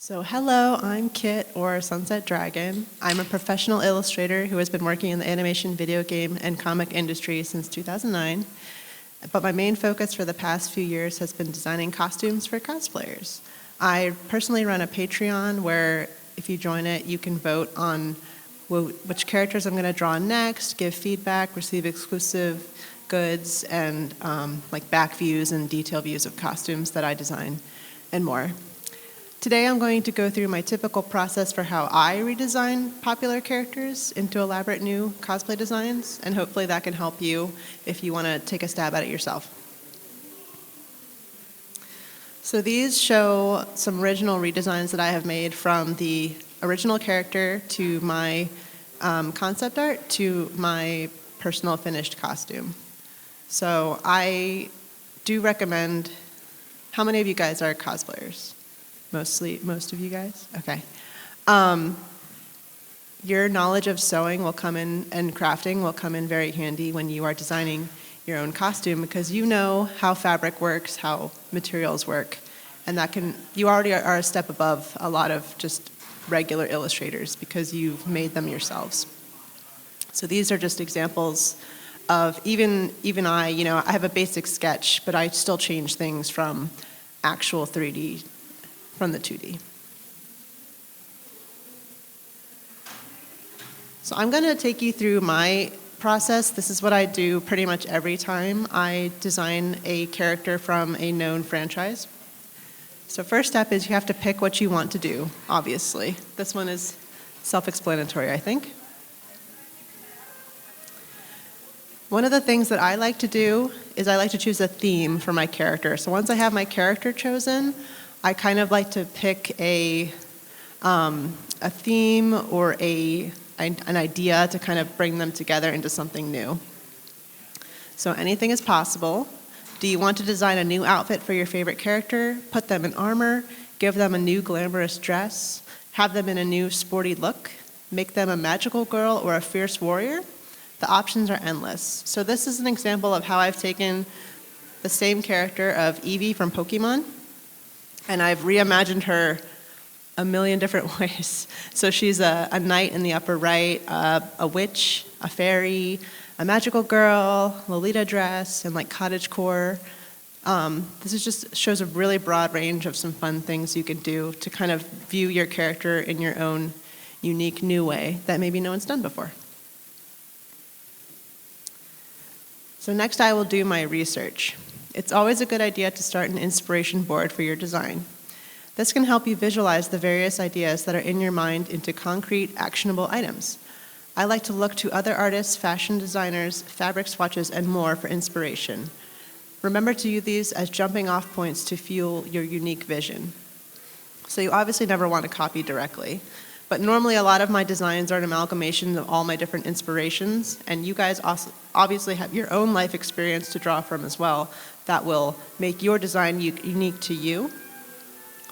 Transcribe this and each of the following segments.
So hello, I'm Kit, or SunsetDragon. I'm a professional illustrator who has been working in the animation, video game, and comic industry since 2009. But my main focus for the past few years has been designing costumes for cosplayers. I personally run a Patreon where if you join it, you can vote on which characters I'm going to draw next, give feedback, receive exclusive goods, and like back views and detail views of costumes that I design, and more. Today I'm going to go through my typical process for how I redesign popular characters into elaborate new cosplay designs, and hopefully that can help you if you want to take a stab at it yourself. So these show some original redesigns that I have made from the original character to my concept art to my personal finished costume. So I do recommend, how many of you guys are cosplayers? Most of you guys? Okay. Your knowledge of sewing will come in, and crafting will come in very handy when you are designing your own costume, because you know how fabric works, how materials work, and you already are a step above a lot of just regular illustrators because you've made them yourselves. So these are just examples of even I have a basic sketch, but I still change things from actual 3D from the 2D. So I'm going to take you through my process. This is what I do pretty much every time I design a character from a known franchise. So first step is you have to pick what you want to do, obviously. This one is self-explanatory, I think. One of the things that I like to do is I like to choose a theme for my character. So once I have my character chosen, I kind of like to pick a theme or an idea to kind of bring them together into something new. So anything is possible. Do you want to design a new outfit for your favorite character? Put them in armor, give them a new glamorous dress, have them in a new sporty look, make them a magical girl or a fierce warrior? The options are endless. So this is an example of how I've taken the same character of Eevee from Pokemon, and I've reimagined her a million different ways. So she's a knight in the upper right, a witch, a fairy, a magical girl, Lolita dress, and like cottagecore. This is just shows a really broad range of some fun things you can do to kind of view your character in your own unique new way that maybe no one's done before. So next I will do my research. It's always a good idea to start an inspiration board for your design. This can help you visualize the various ideas that are in your mind into concrete, actionable items. I like to look to other artists, fashion designers, fabric swatches, and more for inspiration. Remember to use these as jumping off points to fuel your unique vision. So you obviously never want to copy directly, but normally a lot of my designs are an amalgamation of all my different inspirations, and you guys also obviously have your own life experience to draw from as well that will make your design unique to you.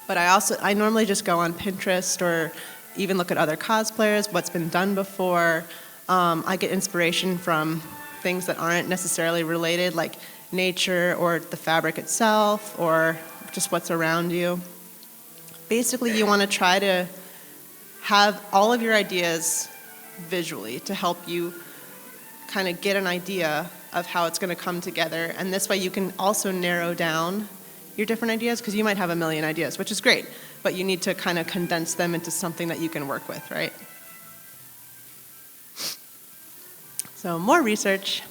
But I normally just go on Pinterest or even look at other cosplayers, what's been done before. I get inspiration from things that aren't necessarily related, like nature or the fabric itself or just what's around you. Basically, you want to try to have all of your ideas visually to help you kind of get an idea of how it's going to come together. And this way you can also narrow down your different ideas, because you might have a million ideas, which is great, but you need to kind of condense them into something that you can work with, right? So more research.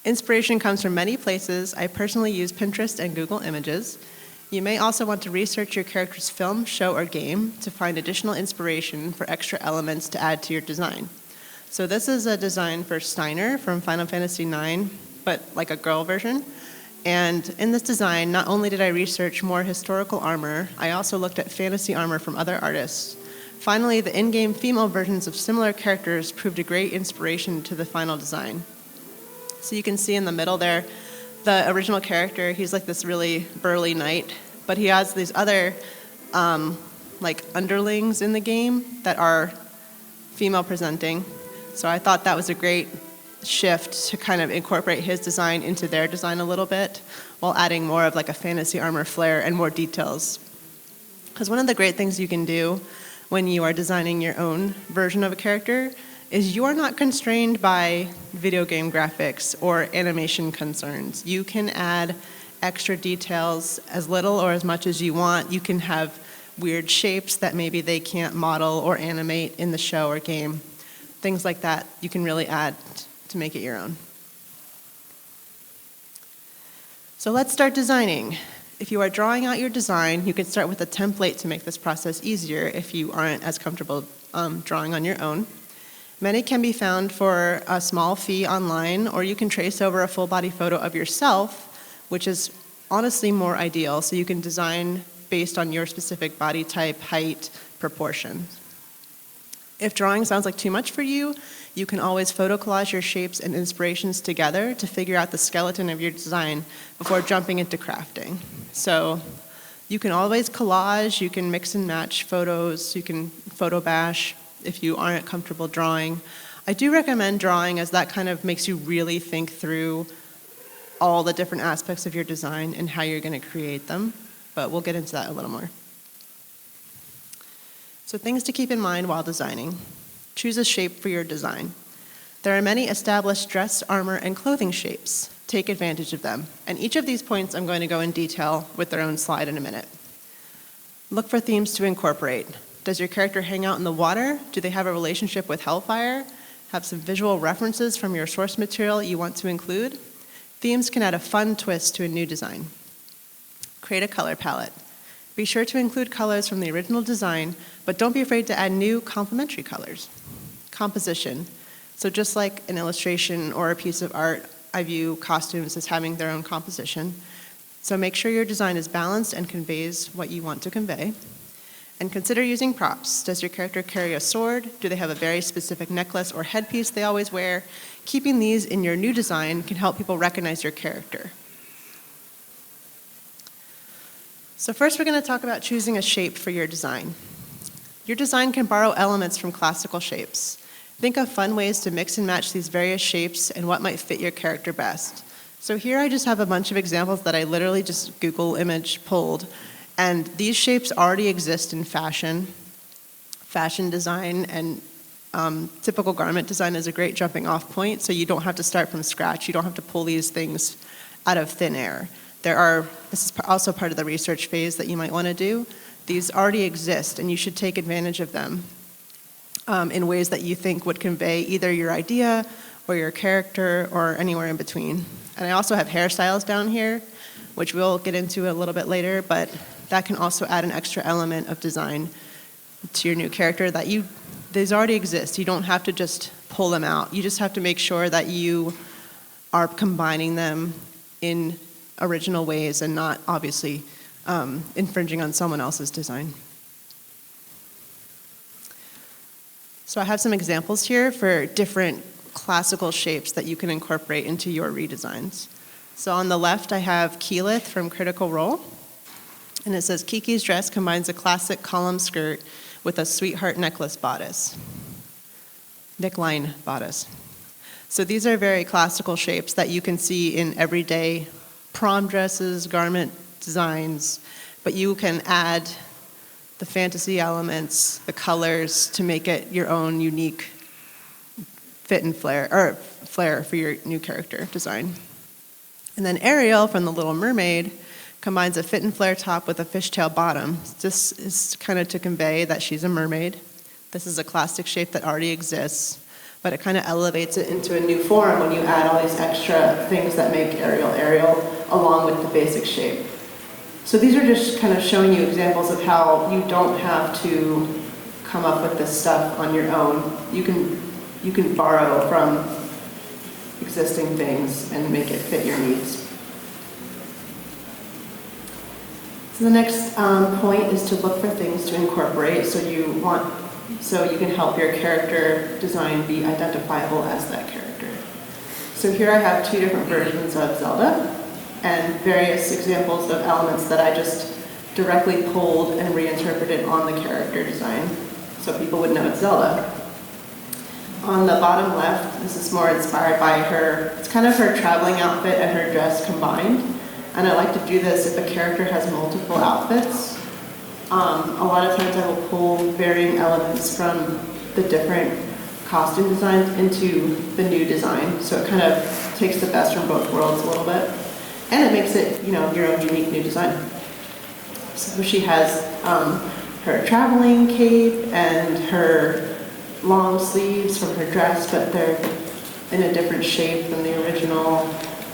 Inspiration comes from many places. I personally use Pinterest and Google Images. You may also want to research your character's film, show, or game to find additional inspiration for extra elements to add to your design. So this is a design for Steiner from Final Fantasy IX, but like a girl version. And in this design, not only did I research more historical armor, I also looked at fantasy armor from other artists. Finally, the in-game female versions of similar characters proved a great inspiration to the final design. So you can see in the middle there, the original character, he's like this really burly knight, but he has these other like underlings in the game that are female presenting. So I thought that was a great shift to kind of incorporate his design into their design a little bit while adding more of like a fantasy armor flair and more details. Because one of the great things you can do when you are designing your own version of a character is you are not constrained by video game graphics or animation concerns. You can add extra details as little or as much as you want. You can have weird shapes that maybe they can't model or animate in the show or game. Things like that you can really add to make it your own. So let's start designing. If you are drawing out your design, you can start with a template to make this process easier if you aren't as comfortable drawing on your own. Many can be found for a small fee online, or you can trace over a full body photo of yourself, which is honestly more ideal, so you can design based on your specific body type, height, proportions. If drawing sounds like too much for you, you can always photo collage your shapes and inspirations together to figure out the skeleton of your design before jumping into crafting. So you can always collage, you can mix and match photos, you can photo bash if you aren't comfortable drawing. I do recommend drawing, as that kind of makes you really think through all the different aspects of your design and how you're going to create them, but we'll get into that a little more. So things to keep in mind while designing. Choose a shape for your design. There are many established dress, armor, and clothing shapes. Take advantage of them. And each of these points I'm going to go in detail with their own slide in a minute. Look for themes to incorporate. Does your character hang out in the water? Do they have a relationship with Hellfire? Have some visual references from your source material you want to include? Themes can add a fun twist to a new design. Create a color palette. Be sure to include colors from the original design, but don't be afraid to add new complementary colors. Composition. So just like an illustration or a piece of art, I view costumes as having their own composition. So make sure your design is balanced and conveys what you want to convey. And consider using props. Does your character carry a sword? Do they have a very specific necklace or headpiece they always wear? Keeping these in your new design can help people recognize your character. So first we're going to talk about choosing a shape for your design. Your design can borrow elements from classical shapes. Think of fun ways to mix and match these various shapes and what might fit your character best. So here I just have a bunch of examples that I literally just Google image pulled. And these shapes already exist in fashion design, and typical garment design is a great jumping off point, so you don't have to start from scratch. You don't have to pull these things out of thin air. This is also part of the research phase that you might want to do. These already exist, and you should take advantage of them in ways that you think would convey either your idea or your character or anywhere in between. And I also have hairstyles down here, which we'll get into a little bit later, but that can also add an extra element of design to your new character these already exist. You don't have to just pull them out. You just have to make sure that you are combining them in original ways and not obviously infringing on someone else's design. So I have some examples here for different classical shapes that you can incorporate into your redesigns. So on the left I have Keyleth from Critical Role, and it says Kiki's dress combines a classic column skirt with a sweetheart neckline bodice. So these are very classical shapes that you can see in everyday prom dresses, garment designs, but you can add the fantasy elements, the colors to make it your own unique fit and flair for your new character design. And then Ariel from The Little Mermaid combines a fit and flare top with a fishtail bottom. This is kind of to convey that she's a mermaid. This is a classic shape that already exists, but it kind of elevates it into a new form when you add all these extra things that make Ariel along with the basic shape. So these are just kind of showing you examples of how you don't have to come up with this stuff on your own. You can borrow from existing things and make it fit your needs. So the next point is to look for things to incorporate so you can help your character design be identifiable as that character. So here I have two different versions of Zelda and various examples of elements that I just directly pulled and reinterpreted on the character design so people would know it's Zelda. On the bottom left, this is more inspired by it's kind of her traveling outfit and her dress combined. And I like to do this if a character has multiple outfits. A lot of times I will pull varying elements from the different costume designs into the new design. So it kind of takes the best from both worlds a little bit. And it makes it, your own unique new design. So she has her traveling cape and her long sleeves from her dress, but they're in a different shape than the original.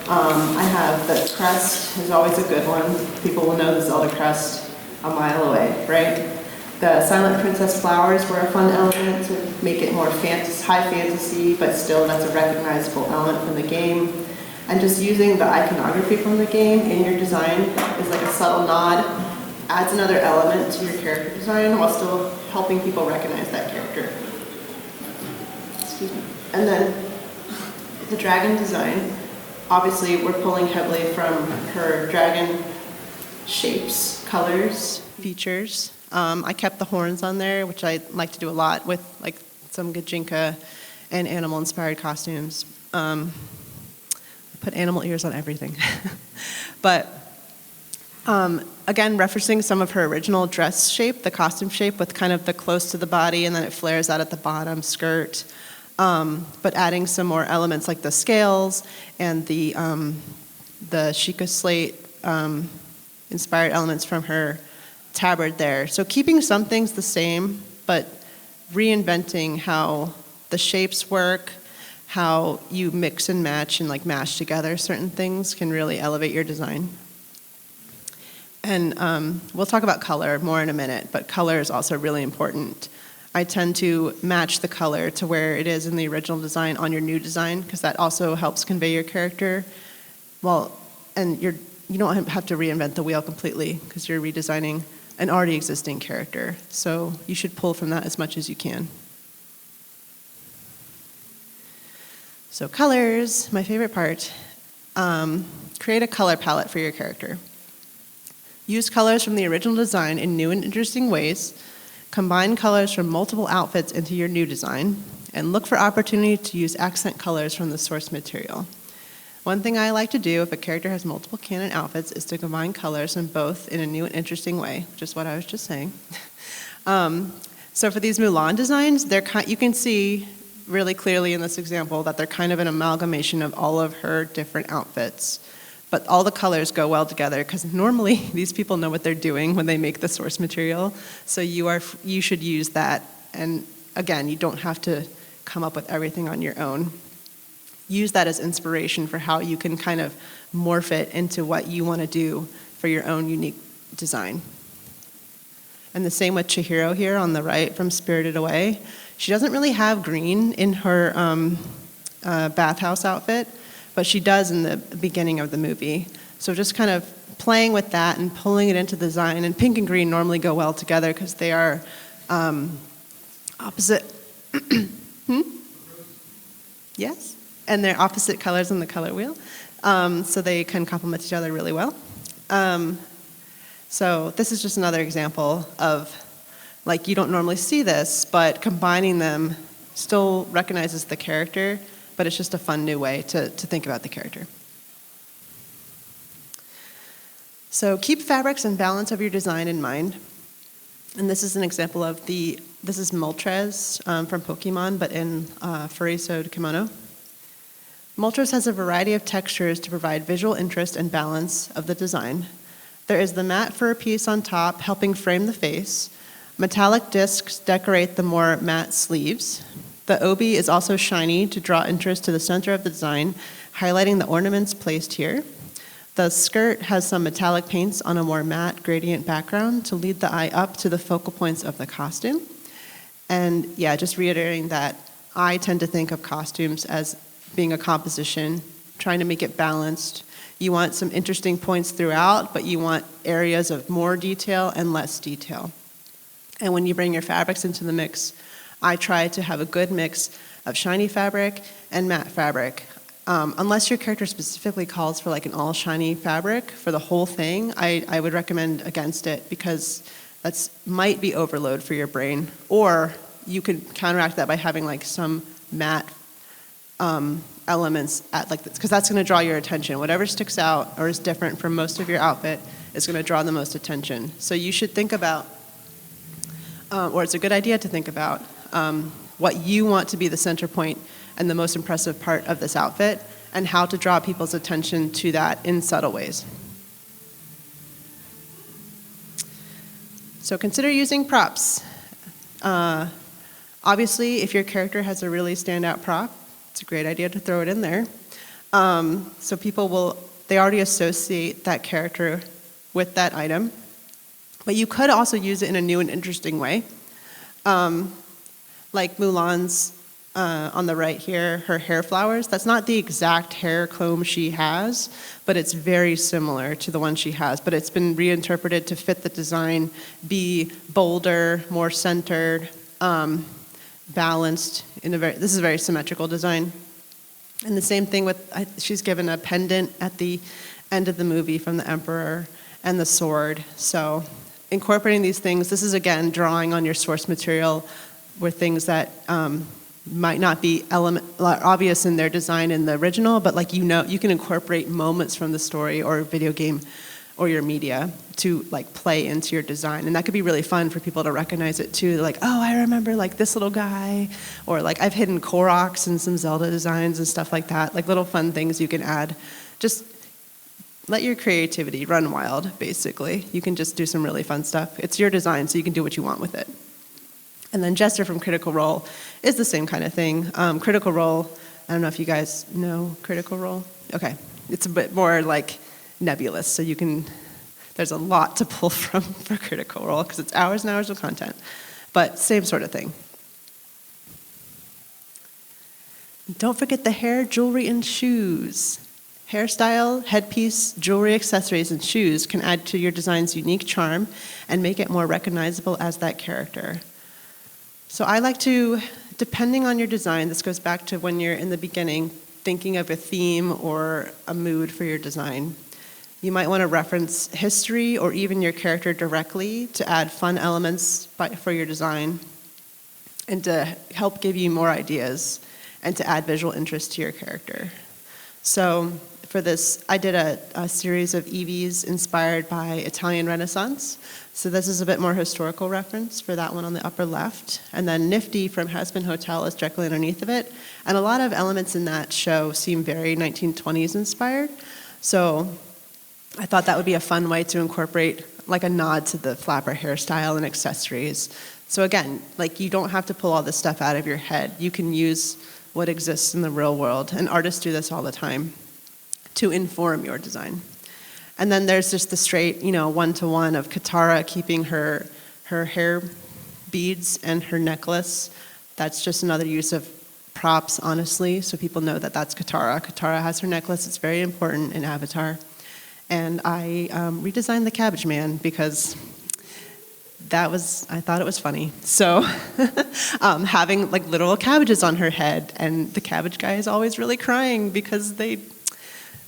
I have the crest is always a good one. People will know the Zelda crest a mile away, right? The Silent Princess flowers were a fun element to make it more high fantasy, but still that's a recognizable element from the game. And just using the iconography from the game in your design is like a subtle nod, adds another element to your character design while still helping people recognize that character. Excuse me. And then the dragon design, obviously we're pulling heavily from her dragon shapes, colors, features. I kept the horns on there, which I like to do a lot with like some Gajinka and animal-inspired costumes. Put animal ears on everything. But again, referencing some of her original dress shape, the costume shape with kind of the close to the body and then it flares out at the bottom skirt. But adding some more elements like the scales and the Sheikah slate inspired elements from her tabard there. So keeping some things the same, but reinventing how the shapes work, how you mix and match and like mash together certain things can really elevate your design. And we'll talk about color more in a minute, but color is also really important. I tend to match the color to where it is in the original design on your new design, because that also helps convey your character. Well, and you don't have to reinvent the wheel completely, because you're redesigning an already existing character. So you should pull from that as much as you can. So colors, my favorite part. Create a color palette for your character. Use colors from the original design in new and interesting ways. Combine colors from multiple outfits into your new design. And look for opportunity to use accent colors from the source material. One thing I like to do if a character has multiple canon outfits is to combine colors from both in a new and interesting way, which is what I was just saying. So for these Mulan designs, you can see really clearly in this example that they're kind of an amalgamation of all of her different outfits. But all the colors go well together because normally these people know what they're doing when they make the source material. So you should use that. And again, you don't have to come up with everything on your own. Use that as inspiration for how you can kind of morph it into what you want to do for your own unique design. And the same with Chihiro here on the right from Spirited Away. She doesn't really have green in her bathhouse outfit, but she does in the beginning of the movie. So just kind of playing with that and pulling it into the design. And pink and green normally go well together because they are opposite. Yes? And they're opposite colors on the color wheel. So they can complement each other really well. So this is just another example of, like, you don't normally see this, but combining them still recognizes the character, but it's just a fun new way to think about the character. So keep fabrics and balance of your design in mind. And this is an example of this is Moltres from Pokemon, but in furry-sewed kimono. Moltres has a variety of textures to provide visual interest and balance of the design. There is the matte fur piece on top helping frame the face. Metallic discs decorate the more matte sleeves. The obi is also shiny to draw interest to the center of the design, highlighting the ornaments placed here. The skirt has some metallic paints on a more matte gradient background to lead the eye up to the focal points of the costume. And yeah, just reiterating that I tend to think of costumes as being a composition, trying to make it balanced. You want some interesting points throughout, but you want areas of more detail and less detail. And when you bring your fabrics into the mix, I try to have a good mix of shiny fabric and matte fabric. Unless your character specifically calls for like an all shiny fabric for the whole thing, I would recommend against it because that might be overload for your brain. Or you could counteract that by having like some matte elements at like this, because that's going to draw your attention. Whatever sticks out or is different from most of your outfit is going to draw the most attention. So you should think about or it's a good idea to think about what you want to be the center point and the most impressive part of this outfit, and how to draw people's attention to that in subtle ways. So consider using props. Obviously, if your character has a really standout prop, it's a great idea to throw it in there. So people they already associate that character with that item. But you could also use it in a new and interesting way. Like Mulan's on the right here, her hair flowers. That's not the exact hair comb she has, but it's very similar to the one she has. But it's been reinterpreted to fit the design, be bolder, more centered, balanced. This is a very symmetrical design. And the same thing she's given a pendant at the end of the movie from the Emperor and the sword. So incorporating these things, this is again drawing on your source material where things that might not be obvious in their design in the original, but you can incorporate moments from the story or video game or your media to play into your design. And that could be really fun for people to recognize it too. Like, oh, I remember this little guy, or I've hidden Koroks in some Zelda designs and stuff like that. Little fun things you can add. Just let your creativity run wild, basically. You can just do some really fun stuff. It's your design, so you can do what you want with it. And then Jester from Critical Role is the same kind of thing. Critical Role, I don't know if you guys know Critical Role. Okay, it's a bit more nebulous, so there's a lot to pull from for Critical Role because it's hours and hours of content, but same sort of thing. Don't forget the hair, jewelry, and shoes. Hairstyle, headpiece, jewelry, accessories, and shoes can add to your design's unique charm and make it more recognizable as that character. So I like to, depending on your design, this goes back to when you're in the beginning, thinking of a theme or a mood for your design. You might want to reference history or even your character directly to add fun elements for your design and to help give you more ideas and to add visual interest to your character. So for this, I did a series of EVs inspired by Italian Renaissance. So this is a bit more historical reference for that one on the upper left. And then Nifty from Husband Hotel is directly underneath of it. And a lot of elements in that show seem very 1920s inspired. So I thought that would be a fun way to incorporate a nod to the flapper hairstyle and accessories. So again, you don't have to pull all this stuff out of your head. You can use what exists in the real world, and artists do this all the time to inform your design. And then there's just the straight, one-to-one of Katara keeping her hair beads and her necklace. That's just another use of props, honestly, so people know that that's Katara. Katara has her necklace. It's very important in Avatar. And I redesigned the Cabbage Man because I thought it was funny. So having literal cabbages on her head, and the cabbage guy is always really crying because they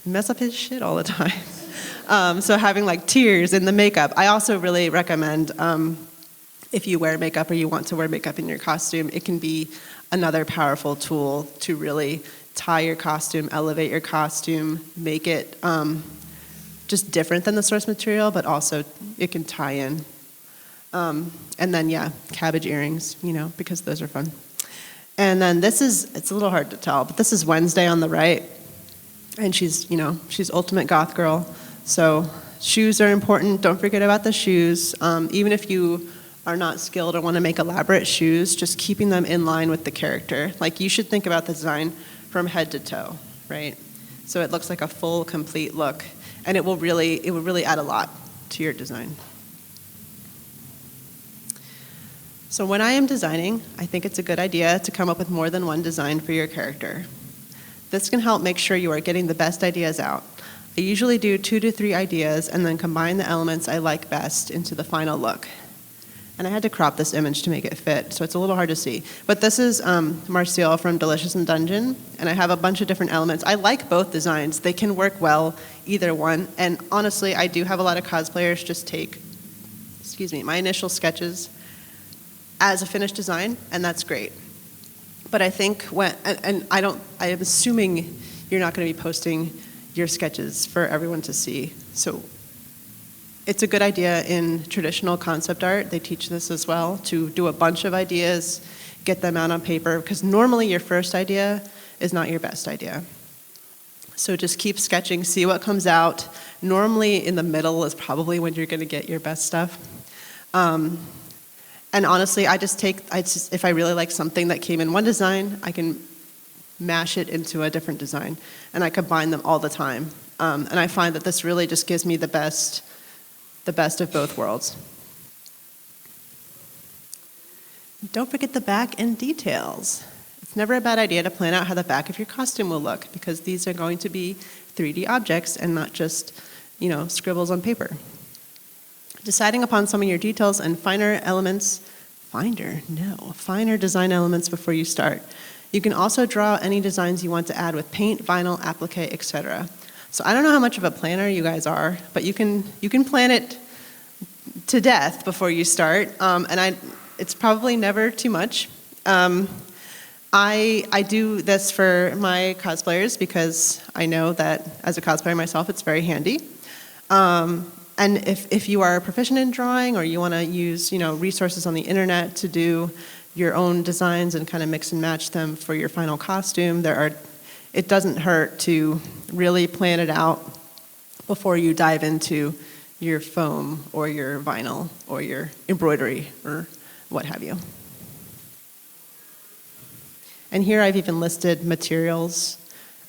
mess up his shit all the time. So having tears in the makeup. I also really recommend if you wear makeup or you want to wear makeup in your costume, it can be another powerful tool to really tie your costume, elevate your costume, make it just different than the source material, but also it can tie in. And then, cabbage earrings, because those are fun. And then it's a little hard to tell, but this is Wednesday on the right. And she's ultimate goth girl. So shoes are important. Don't forget about the shoes. Even if you are not skilled or want to make elaborate shoes, just keeping them in line with the character. You should think about the design from head to toe, right? So it looks like a full, complete look. And it will really add a lot to your design. So when I am designing, I think it's a good idea to come up with more than one design for your character. This can help make sure you are getting the best ideas out. I usually do 2 to 3 ideas and then combine the elements I like best into the final look. And I had to crop this image to make it fit, so it's a little hard to see. But this is Marcial from Delicious in Dungeon, and I have a bunch of different elements. I like both designs. They can work well, either one. And honestly, I do have a lot of cosplayers just take, my initial sketches as a finished design, and that's great. But I think I am assuming you're not going to be posting your sketches for everyone to see. So It's a good idea in traditional concept art, they teach this as well, to do a bunch of ideas, get them out on paper, because normally your first idea is not your best idea. So just keep sketching, see what comes out. Normally in the middle is probably when you're gonna get your best stuff. And honestly, if I really like something that came in one design, I can mash it into a different design, and I combine them all the time. And I find that this really just gives me the best of both worlds. Don't forget the back and details. It's never a bad idea to plan out how the back of your costume will look, because these are going to be 3D objects and not just, scribbles on paper. Deciding upon some of your details and finer design elements before you start. You can also draw any designs you want to add with paint, vinyl, applique, etc. So I don't know how much of a planner you guys are, but you can plan it to death before you start, it's probably never too much. I do this for my cosplayers because I know that as a cosplayer myself, it's very handy. And if you are proficient in drawing, or you want to use resources on the internet to do your own designs and kind of mix and match them for your final costume, it doesn't hurt to really plan it out before you dive into your foam or your vinyl or your embroidery or what have you. And here I've even listed materials,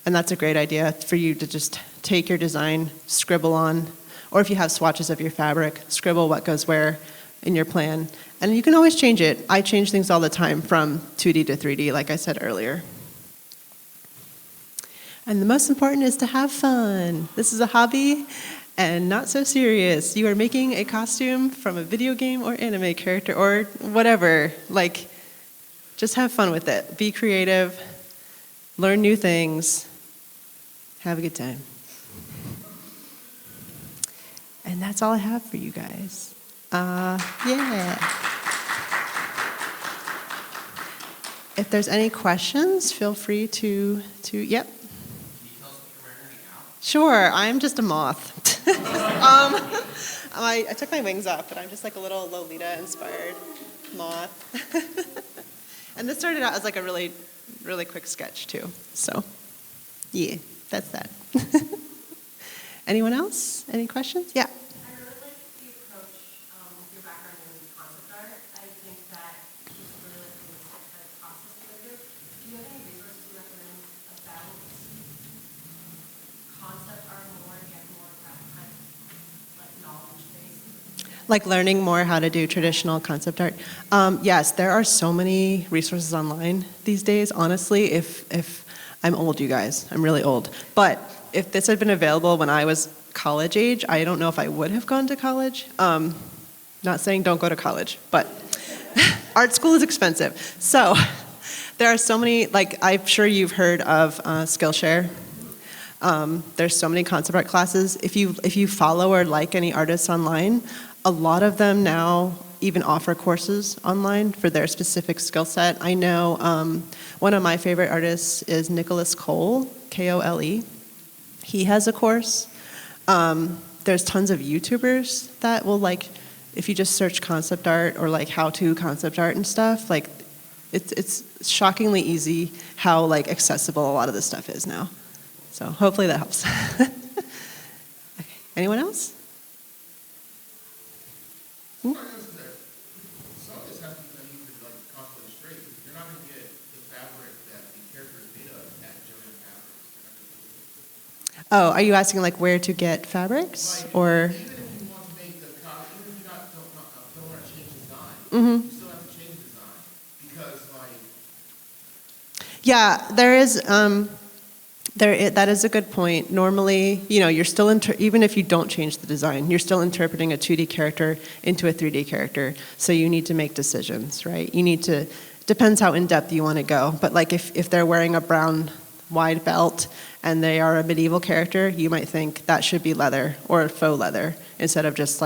and that's a great idea for you to just take your design, scribble on, or if you have swatches of your fabric, scribble what goes where in your plan. And you can always change it. I change things all the time from 2D to 3D, like I said earlier. And the most important is to have fun. This is a hobby and not so serious. You are making a costume from a video game or anime character or whatever. Just have fun with it. Be creative, learn new things, have a good time. And that's all I have for you guys. Yeah. If there's any questions, feel free to yep. Can you tell us what you're wearing now? Sure, I'm just a moth. I took my wings off, but I'm just like a little Lolita-inspired moth. And this started out as like a really, really quick sketch too. So, yeah, that's that. Anyone else? Any questions? Yeah. I really like the approach with your background in concept art. I think that it's really holistic kind of process to go through. Do you have any resources you recommend about concept art more to get more of that kind of knowledge base? Like learning more how to do traditional concept art. Yes, there are so many resources online these days. Honestly, if I'm old, you guys, I'm really old. But if this had been available when I was college age, I don't know if I would have gone to college. Not saying don't go to college, but art school is expensive. So there are so many, I'm sure you've heard of Skillshare. There's so many concept art classes. If you follow or like any artists online, a lot of them now even offer courses online for their specific skill set. I know one of my favorite artists is Nicholas Cole, K-O-L-E. He has a course. There's tons of YouTubers that will if you just search concept art or how-to concept art and stuff, it's shockingly easy how accessible a lot of this stuff is now. So hopefully that helps. Okay. Anyone else? Some of this has to be done either cosplay straight. You're not going to get the fabric that the character is made of at Joanne Fabrics. Oh, are you asking where to get fabrics, or? Even if you want to make the even if you don't want to change design, Mm-hmm. you still have to change design because Yeah, there is. That is a good point. Normally, you're still, even if you don't change the design, you're still interpreting a 2D character into a 3D character. So you need to make decisions, right? Depends how in-depth you want to go. But if they're wearing a brown wide belt and they are a medieval character, you might think that should be leather or faux leather instead of just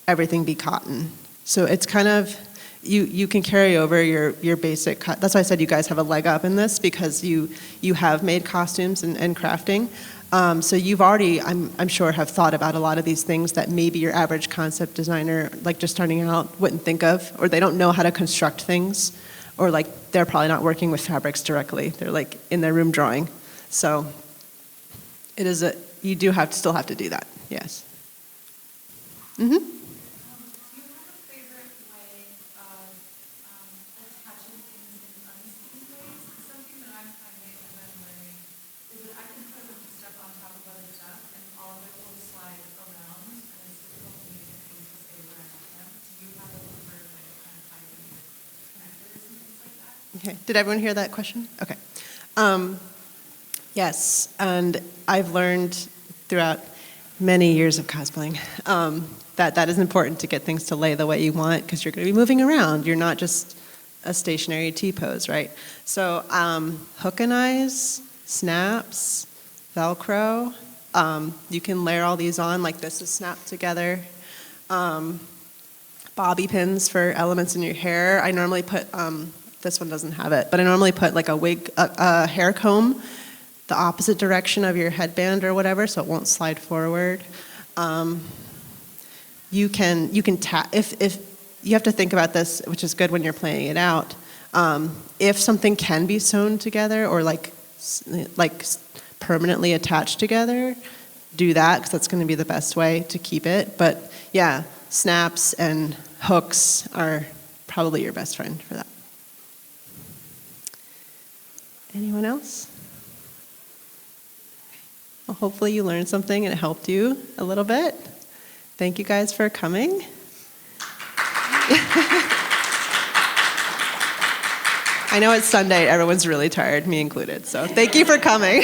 everything be cotton. So it's kind of, you can carry over your basic, that's why I said you guys have a leg up in this, because you have made costumes and crafting. So you've already, I'm sure, have thought about a lot of these things that maybe your average concept designer, like just starting out, wouldn't think of, or they don't know how to construct things, or like they're probably not working with fabrics directly. They're like in their room drawing. So you do still have to do that, yes. Mm-hmm. Do you have a favorite way of attaching things in unseen ways? Something that I'm finding as I'm learning is that I can put a bunch of stuff on top of other stuff, and all of it will slide around, and it's difficult for me to get things to stay where I want them. Do you have a preferred way of kind of finding connectors and things like that? Okay, did everyone hear that question? Okay. Yes, and I've learned throughout many years of cosplaying that is important to get things to lay the way you want, because you're going to be moving around. You're not just a stationary T-pose, right? So hook and eyes, snaps, Velcro. You can layer all these on, like this is snapped together. Bobby pins for elements in your hair. I normally put, this one doesn't have it, but I normally put like a wig, a hair comb, the opposite direction of your headband or whatever, so it won't slide forward. You can tap, if you have to think about this, which is good when you're playing it out. If something can be sewn together or like permanently attached together, do that, because that's going to be the best way to keep it. But yeah, snaps and hooks are probably your best friend for that. Anyone else? Well, hopefully you learned something and it helped you a little bit. Thank you guys for coming. I know it's Sunday, everyone's really tired, me included, so thank you for coming.